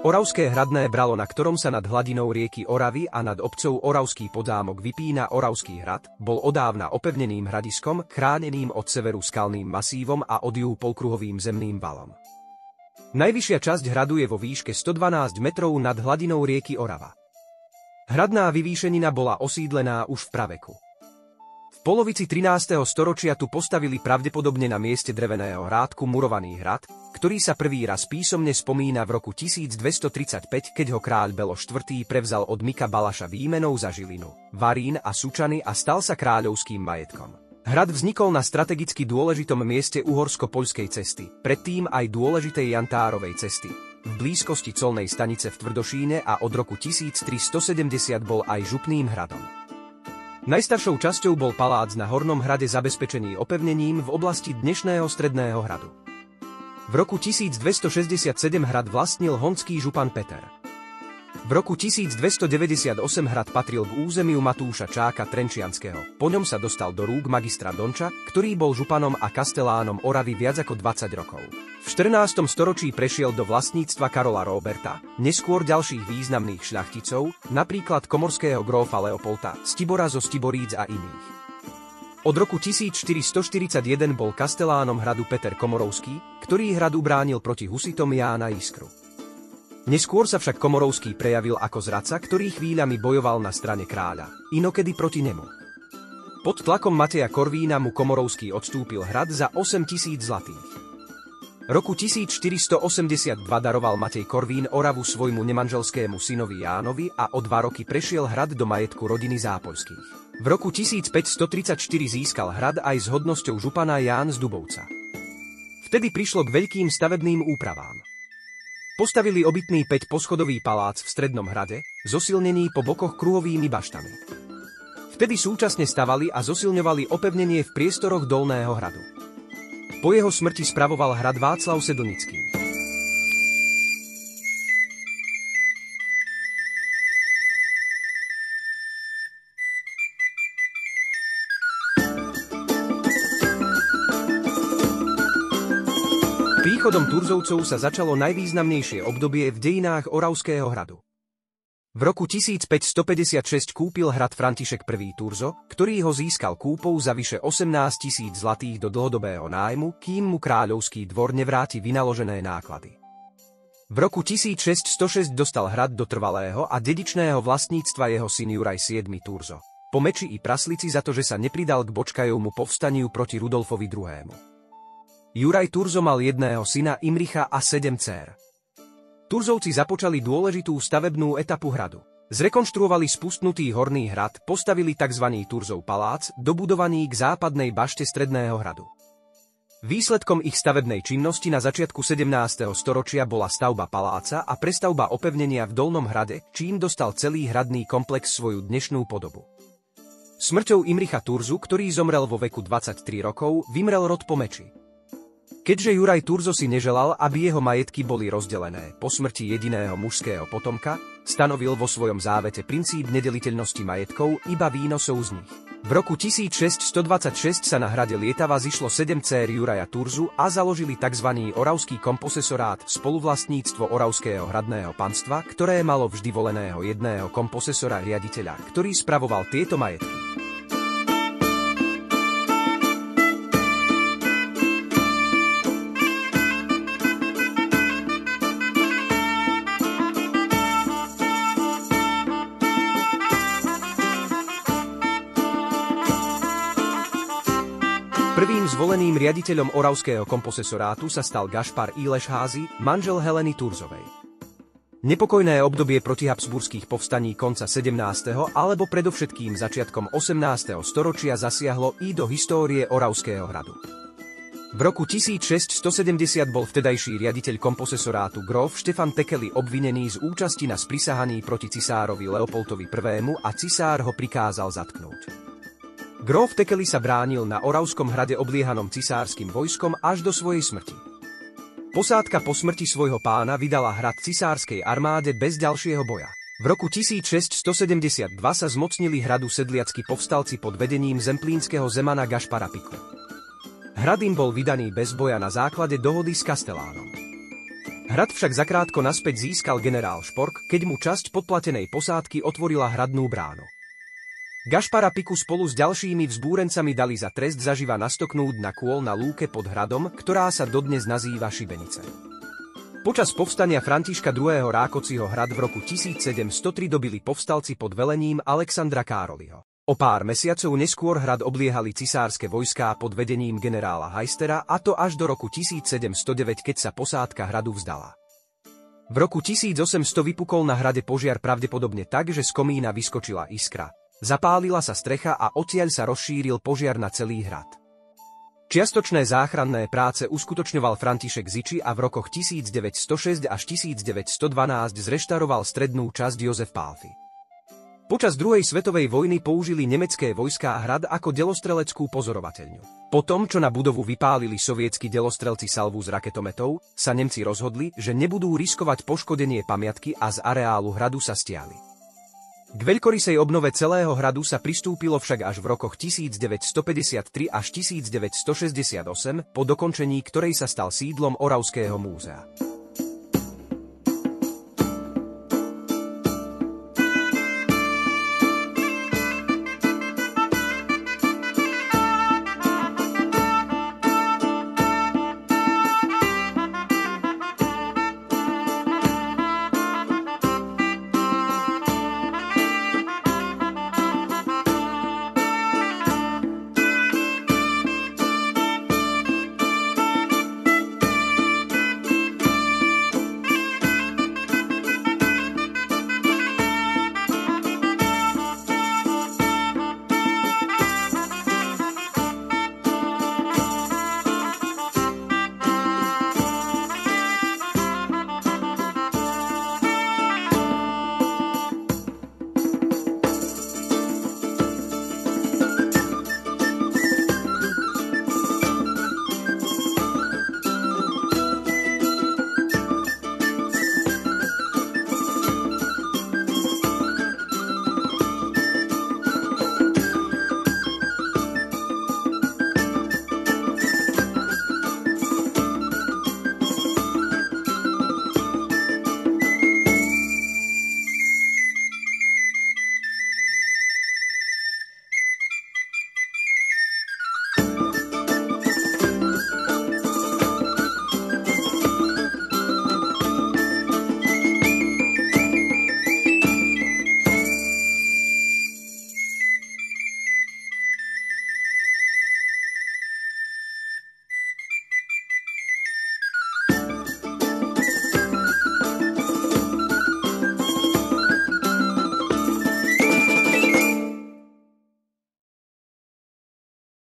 Oravské hradné bralo, na ktorom sa nad hladinou rieky Oravy a nad obcou Oravský podzámok vypína Oravský hrad, bol odávna opevneným hradiskom, chráneným od severu skalným masívom a od juhu polkruhovým zemným valom. Najvyššia časť hradu je vo výške 112 metrov nad hladinou rieky Orava. Hradná vyvýšenina bola osídlená už v praveku. V polovici 13. storočia tu postavili pravdepodobne na mieste dreveného hrádku murovaný hrad, ktorý sa prvý raz písomne spomína v roku 1235, keď ho kráľ Belo IV. Prevzal od Mika Balaša výmenou za Žilinu, Varín a Sučany a stal sa kráľovským majetkom. Hrad vznikol na strategicky dôležitom mieste uhorsko-poľskej cesty, predtým aj dôležitej Jantárovej cesty, v blízkosti colnej stanice v Tvrdošíne a od roku 1370 bol aj župným hradom. Najstaršou časťou bol palác na Hornom hrade zabezpečený opevnením v oblasti dnešného Stredného hradu. V roku 1267 hrad vlastnil honský župan Peter. V roku 1298 hrad patril k územiu Matúša Čáka Trenčianskeho, po ňom sa dostal do rúk magistra Donča, ktorý bol županom a kastelánom Oravy viac ako 20 rokov. V 14. storočí prešiel do vlastníctva Karola Róberta, neskôr ďalších významných šľachticov, napríklad komorského grófa Leopolda, Stibora zo Stiboríc a iných. Od roku 1441 bol kastelánom hradu Peter Komorovský, ktorý hrad ubránil proti husitom Jána Iskru. Neskôr sa však Komorovský prejavil ako zradca, ktorý chvíľami bojoval na strane kráľa, inokedy proti nemu. Pod tlakom Mateja Korvína mu Komorovský odstúpil hrad za 8 000 zlatých. Roku 1482 daroval Matej Korvín Oravu svojmu nemanželskému synovi Jánovi a o 2 roky prešiel hrad do majetku rodiny Zápoľských. V roku 1534 získal hrad aj s hodnosťou župana Ján z Dubovca. Vtedy prišlo k veľkým stavebným úpravám. Postavili obytný 5-poschodový palác v strednom hrade, zosilnený po bokoch kruhovými baštami. Vtedy súčasne stavali a zosilňovali opevnenie v priestoroch Dolného hradu. Po jeho smrti spravoval hrad Václav Sedlnický. Príchodom Turzovcov sa začalo najvýznamnejšie obdobie v dejinách Oravského hradu. V roku 1556 kúpil hrad František I. Turzo, ktorý ho získal kúpou za vyše 18 000 zlatých do dlhodobého nájmu, kým mu kráľovský dvor nevráti vynaložené náklady. V roku 1606 dostal hrad do trvalého a dedičného vlastníctva jeho syn Juraj VII. Turzo, po meči i praslici za to, že sa nepridal k Bočkajovmu povstaniu proti Rudolfovi II. Juraj Turzo mal jedného syna Imricha a 7 dcér. Turzovci započali dôležitú stavebnú etapu hradu. Zrekonštruovali spustnutý horný hrad, postavili tzv. Turzov palác, dobudovaný k západnej bašte Stredného hradu. Výsledkom ich stavebnej činnosti na začiatku 17. storočia bola stavba paláca a prestavba opevnenia v Dolnom hrade, čím dostal celý hradný komplex svoju dnešnú podobu. Smrťou Imricha Turzu, ktorý zomrel vo veku 23 rokov, vymrel rod po meči. Keďže Juraj Turzo si neželal, aby jeho majetky boli rozdelené po smrti jediného mužského potomka, stanovil vo svojom závete princíp nedeliteľnosti majetkov iba výnosov z nich. V roku 1626 sa na hrade Lietava zišlo 7 dcér Juraja Turzu a založili tzv. Oravský komposesorát, spoluvlastníctvo Oravského hradného panstva, ktoré malo vždy voleného jedného komposesora riaditeľa, ktorý spravoval tieto majetky. Prvým zvoleným riaditeľom Oravského komposesorátu sa stal Gašpar Ilešházy, manžel Heleny Turzovej. Nepokojné obdobie protihabsburských povstaní konca 17. alebo predovšetkým začiatkom 18. storočia zasiahlo i do histórie Oravského hradu. V roku 1670 bol vtedajší riaditeľ komposesorátu gróf Štefan Tekeli obvinený z účasti na sprisahaní proti cisárovi Leopoldovi I. a cisár ho prikázal zatknúť. Gróf Tekeli sa bránil na Oravskom hrade obliehanom cisárskym vojskom až do svojej smrti. Posádka po smrti svojho pána vydala hrad cisárskej armáde bez ďalšieho boja. V roku 1672 sa zmocnili hradu sedliacky povstalci pod vedením zemplínskeho zemana Gašpara Piku. Hrad im bol vydaný bez boja na základe dohody s kastelánom. Hrad však zakrátko naspäť získal generál Špork, keď mu časť podplatenej posádky otvorila hradnú bránu. Gašpara Piku spolu s ďalšími vzbúrencami dali za trest zaživa nastoknúť na kôl na lúke pod hradom, ktorá sa dodnes nazýva Šibenice. Počas povstania Františka II. Rákociho hrad v roku 1703 dobili povstalci pod velením Alexandra Károliho. O pár mesiacov neskôr hrad obliehali cisárske vojská pod vedením generála Heistera, a to až do roku 1709, keď sa posádka hradu vzdala. V roku 1800 vypukol na hrade požiar pravdepodobne tak, že z komína vyskočila iskra. Zapálila sa strecha a odtiaľ sa rozšíril požiar na celý hrad. Čiastočné záchranné práce uskutočňoval František Ziči a v rokoch 1906 až 1912 zreštaroval strednú časť Jozef Pálfy. Počas druhej svetovej vojny použili nemecké vojská hrad ako delostreleckú pozorovateľňu. Po tom, čo na budovu vypálili sovietski delostrelci salvu z raketometov, sa Nemci rozhodli, že nebudú riskovať poškodenie pamiatky a z areálu hradu sa stiahli. K veľkorysej obnove celého hradu sa pristúpilo však až v rokoch 1953 až 1968, po dokončení ktorej sa stal sídlom Oravského múzea.